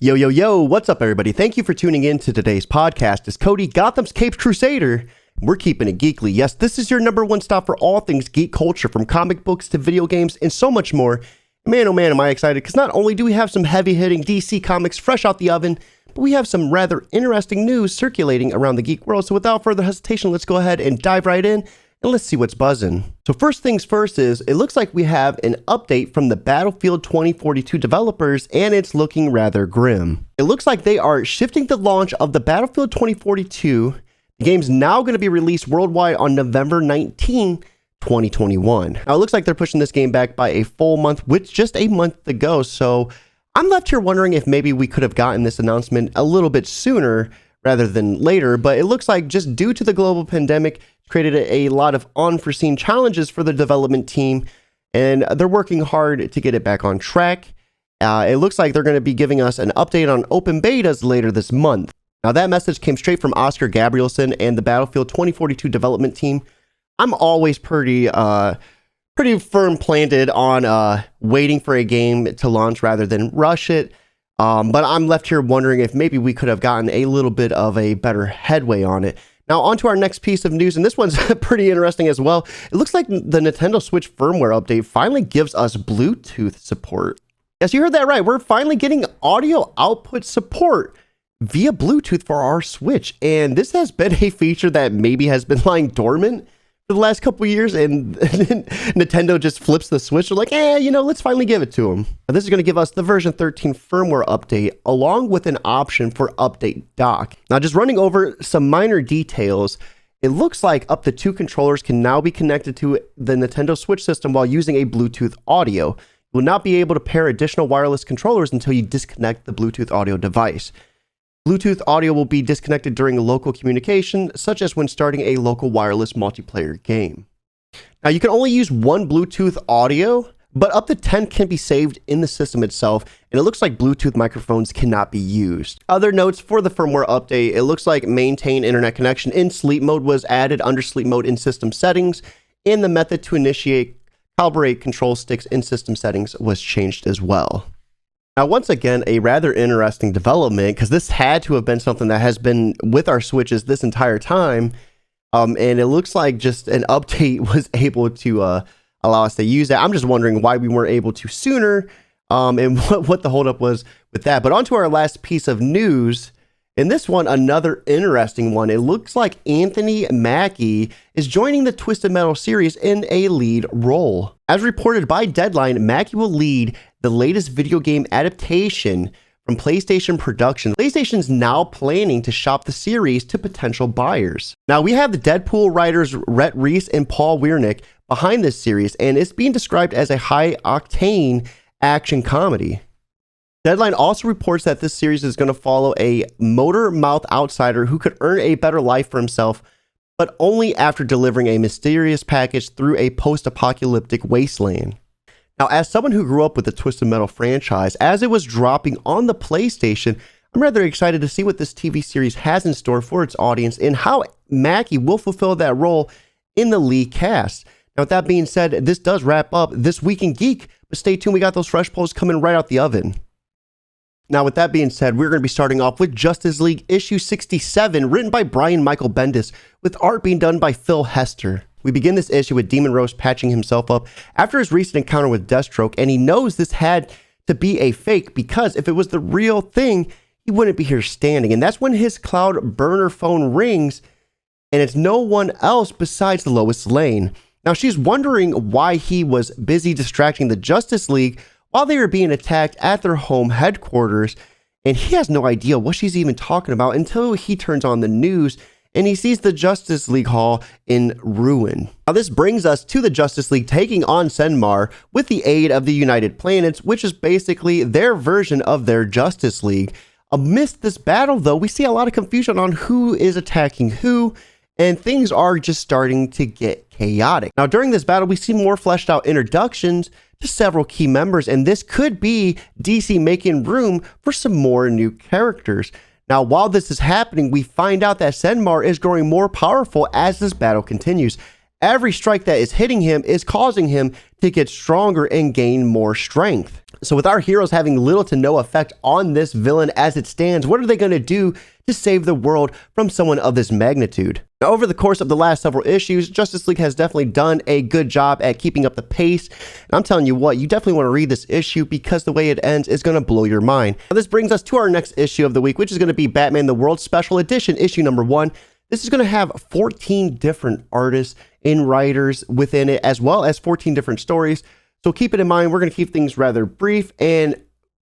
Yo, yo, yo, what's up, everybody? Thank you for tuning in to today's podcast. It's Cody, Gotham's Caped Crusader. We're keeping it geekly. Yes, this is your number one stop for all things geek culture, from comic books to video games and so much more. Man, oh man, am I excited, because not only do we have some heavy-hitting DC comics fresh out the oven, but we have some rather interesting news circulating around the geek world. So without further hesitation, let's go ahead and dive right in. And let's see what's buzzing. So first things first is, it looks like we have an update from the Battlefield 2042 developers, and it's looking rather grim. It looks like they are shifting the launch of the Battlefield 2042. The game's now going to be released worldwide on November 19, 2021. Now it looks like they're pushing this game back by a full month, with just a month to go. So I'm left here wondering if maybe we could have gotten this announcement a little bit sooner rather than later, but it looks like just due to the global pandemic, created a lot of unforeseen challenges for the development team, and they're working hard to get it back on track. It looks like they're going to be giving us an update on open betas later this month. Now that message came straight from Oscar Gabrielson and the Battlefield 2042 development team. I'm always pretty firm planted on waiting for a game to launch rather than rush it. But I'm left here wondering if maybe we could have gotten a little bit of a better headway on it. Now, on to our next piece of news, and this one's pretty interesting as well. It looks like the Nintendo Switch firmware update finally gives us Bluetooth support. Yes, you heard that right. We're finally getting audio output support via Bluetooth for our Switch, and this has been a feature that maybe has been lying dormant for the last couple of years, and Nintendo just flips the switch. They're like, let's finally give it to them. Now, this is going to give us the version 13 firmware update, along with an option for update dock. Now, just running over some minor details, it looks like up to 2 controllers can now be connected to the Nintendo Switch system while using a Bluetooth audio. You will not be able to pair additional wireless controllers until you disconnect the Bluetooth audio device. Bluetooth audio will be disconnected during local communication, such as when starting a local wireless multiplayer game. Now, you can only use one Bluetooth audio, but up to 10 can be saved in the system itself, and it looks like Bluetooth microphones cannot be used. Other notes for the firmware update, it looks like maintain internet connection in sleep mode was added under sleep mode in system settings, and the method to initiate calibrate control sticks in system settings was changed as well. Now, once again, a rather interesting development, because this had to have been something that has been with our Switches this entire time, and it looks like just an update was able to allow us to use that. I'm just wondering why we weren't able to sooner, and what the holdup was with that. But on to our last piece of news. In this one, another interesting one. It looks like Anthony Mackie is joining the Twisted Metal series in a lead role. As reported by Deadline, Mackie will lead the latest video game adaptation from PlayStation Production. PlayStation's now planning to shop the series to potential buyers. Now, we have the Deadpool writers Rhett Reese and Paul Wernick behind this series, and it's being described as a high-octane action comedy. Deadline also reports that this series is going to follow a motor-mouth outsider who could earn a better life for himself, but only after delivering a mysterious package through a post-apocalyptic wasteland. Now, as someone who grew up with the Twisted Metal franchise, as it was dropping on the PlayStation, I'm rather excited to see what this TV series has in store for its audience and how Mackie will fulfill that role in the lead cast. Now, with that being said, this does wrap up This Week in Geek, but stay tuned, we got those fresh polls coming right out the oven. Now, with that being said, we're going to be starting off with Justice League issue 67, written by Brian Michael Bendis, with art being done by Phil Hester. We begin this issue with Demon Rose patching himself up after his recent encounter with Deathstroke, and he knows this had to be a fake, because if it was the real thing, he wouldn't be here standing. And that's when his cloud burner phone rings, and it's no one else besides Lois Lane. Now, she's wondering why he was busy distracting the Justice League while they were being attacked at their home headquarters, and he has no idea what she's even talking about until he turns on the news and he sees the Justice League Hall in ruin. Now, this brings us to the Justice League taking on Senmar with the aid of the United Planets, which is basically their version of their Justice League. Amidst this battle, though, we see a lot of confusion on who is attacking who, and things are just starting to get chaotic. Now, during this battle, we see more fleshed out introductions to several key members, and this could be DC making room for some more new characters. Now, while this is happening, we find out that Senmar is growing more powerful as this battle continues. Every strike that is hitting him is causing him to get stronger and gain more strength. So with our heroes having little to no effect on this villain as it stands, what are they going to do to save the world from someone of this magnitude? Now, over the course of the last several issues, Justice League has definitely done a good job at keeping up the pace. And I'm telling you what, you definitely want to read this issue because the way it ends is going to blow your mind. Now, this brings us to our next issue of the week, which is going to be Batman the World Special Edition, issue number 1. This is going to have 14 different artists and writers within it, as well as 14 different stories. So keep it in mind, we're going to keep things rather brief, and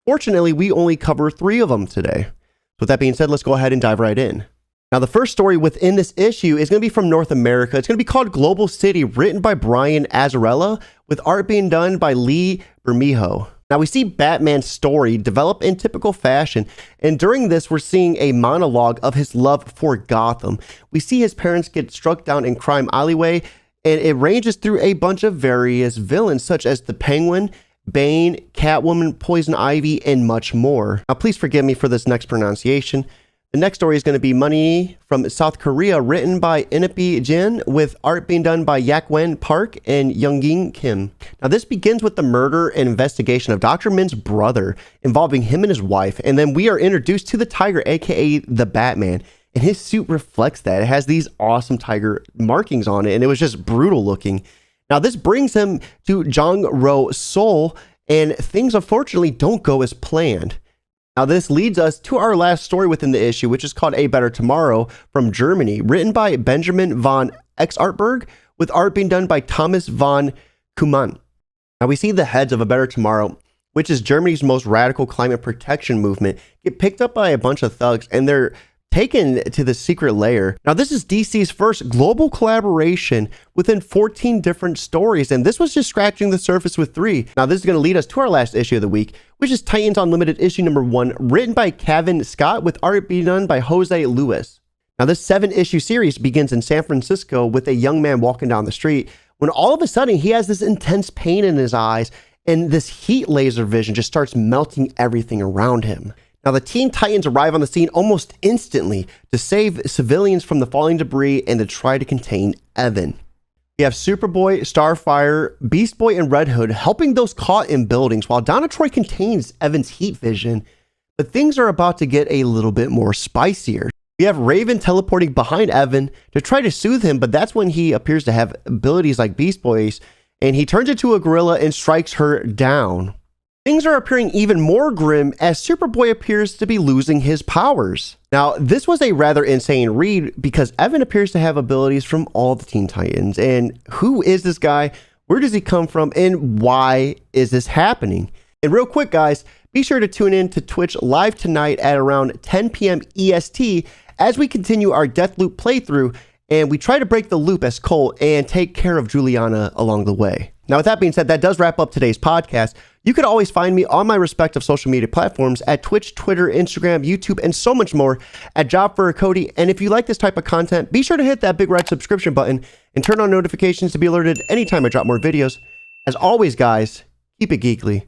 fortunately, we only cover 3 of them today. So with that being said, let's go ahead and dive right in. Now, the first story within this issue is going to be from North America. It's going to be called Global City, written by Brian Azzarello, with art being done by Lee Bermejo. Now, we see Batman's story develop in typical fashion, and during this, we're seeing a monologue of his love for Gotham. We see his parents get struck down in crime alleyway, and it ranges through a bunch of various villains, such as the Penguin, Bane, Catwoman, Poison Ivy, and much more. Now, please forgive me for this next pronunciation. The next story is going to be Money from South Korea, written by Inpi Jin, with art being done by Yakwen Park and Youngjin Kim. Now, this begins with the murder and investigation of Dr. Min's brother, involving him and his wife, and then we are introduced to the Tiger, aka the Batman. And his suit reflects that. It has these awesome tiger markings on it, and it was just brutal looking. Now, this brings him to Jong-ro, Seoul, and things unfortunately don't go as planned. Now, this leads us to our last story within the issue, which is called A Better Tomorrow from Germany, written by Benjamin von Exartberg, with art being done by Thomas von Kuman. Now, we see the heads of A Better Tomorrow, which is Germany's most radical climate protection movement, get picked up by a bunch of thugs, and they're taken to the secret lair. Now, this is DC's first global collaboration within 14 different stories, and this was just scratching the surface with 3. Now, this is going to lead us to our last issue of the week, which is Titans Unlimited issue number 1, written by Kevin Scott, with art being done by Jose Luis. Now, this 7-issue series begins in San Francisco with a young man walking down the street, when all of a sudden he has this intense pain in his eyes, and this heat laser vision just starts melting everything around him. Now, the Teen Titans arrive on the scene almost instantly to save civilians from the falling debris and to try to contain Evan. We have Superboy, Starfire, Beast Boy, and Red Hood helping those caught in buildings while Donna Troy contains Evan's heat vision, but things are about to get a little bit more spicier. We have Raven teleporting behind Evan to try to soothe him, but that's when he appears to have abilities like Beast Boy's, and he turns into a gorilla and strikes her down. Things are appearing even more grim as Superboy appears to be losing his powers. Now, this was a rather insane read because Evan appears to have abilities from all the Teen Titans. And who is this guy? Where does he come from? And why is this happening? And real quick, guys, be sure to tune in to Twitch live tonight at around 10 p.m. EST as we continue our Deathloop playthrough and we try to break the loop as Colt and take care of Juliana along the way. Now, with that being said, that does wrap up today's podcast. You could always find me on my respective social media platforms at Twitch, Twitter, Instagram, YouTube, and so much more at Job for Cody. And if you like this type of content, be sure to hit that big red subscription button and turn on notifications to be alerted anytime I drop more videos. As always, guys, keep it geekly.